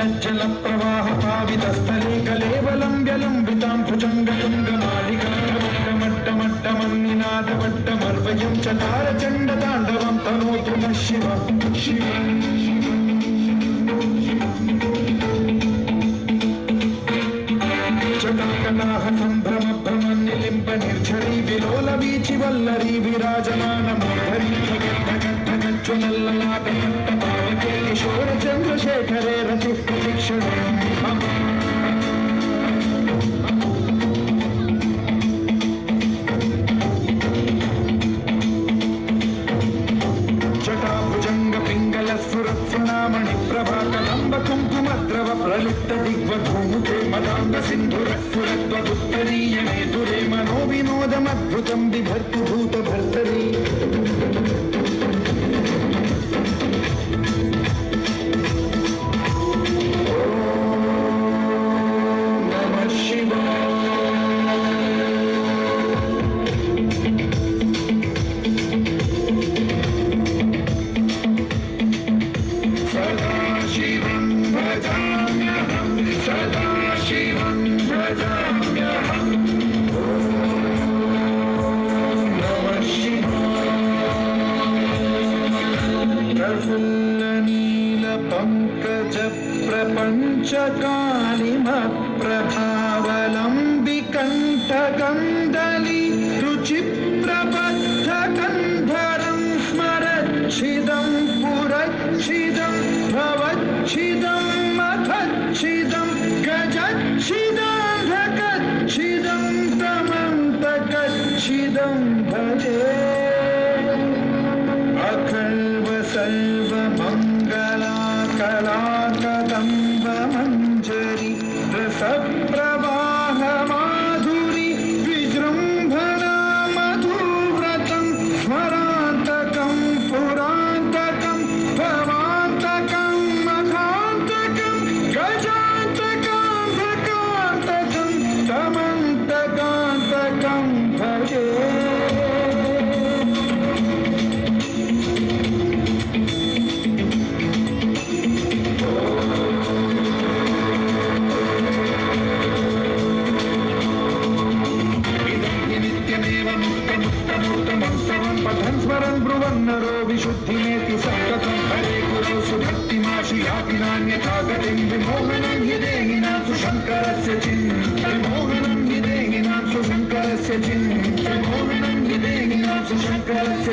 जल प्रवाह पावितस्थले कलेवलं व्यलम्बितां भुजङ्गतुङ्गमालिकामट्टमट्टमन्निनादवट्टमर्वयं च तारचण्डताण्डवं तनोतु नः शिव शिव चटाकटाह सम्भ्रम भ्रमन्निलिम्ब निर्झरी विलोलवीचि वल्लरी विराजमानमूर्धरी ज्वलल्ललाटमट्टपावके किशोर चन्द्रशेखरे रतिः प्रतीक्षणे जटाभुजङ्ग पिङ्गल सुरत्सुनामणि प्रभाकलम्ब कुङ्कुमद्रव प्रलिप्त दिग्वधूमुखे मदाङ्ग सिन्धुरस्फुरत्वदुत्तरीयणे दुरे मनो विनोदमद्भुतं बिभर्तु भूतभर्तरी प्रभावलम्बिकण्ठगन्धली रुचिप्रबद्धकन्धरं स्मरच्छिदं पुरच्छिदं भवच्छिदं मथच्छिदं गजच्छिदं तमन्तकच्छिदं भजे अखर्व सर्वमङ्गला कलाकदम्ब मञ्जरी रसप्रवाह माधुरी विजृम्भणा मधुव्रतं स्मरान्तकं पुरान्तकं भवान्तकं मखान्तकं गजान्तकान्तकान्तकं तमन्तकान्तकं भजे ब्रुवन्नरो विशुद्धिमेति सत्ततं हरे गुरौ सुभक्तिमाशुयाति नान्यथा गतिं विमोहनं हि देहिनां सुशङ्करस्य विमोहनं हि देहिनां सुशङ्करस्य विमोहनं हि देहिनां सुशङ्करस्य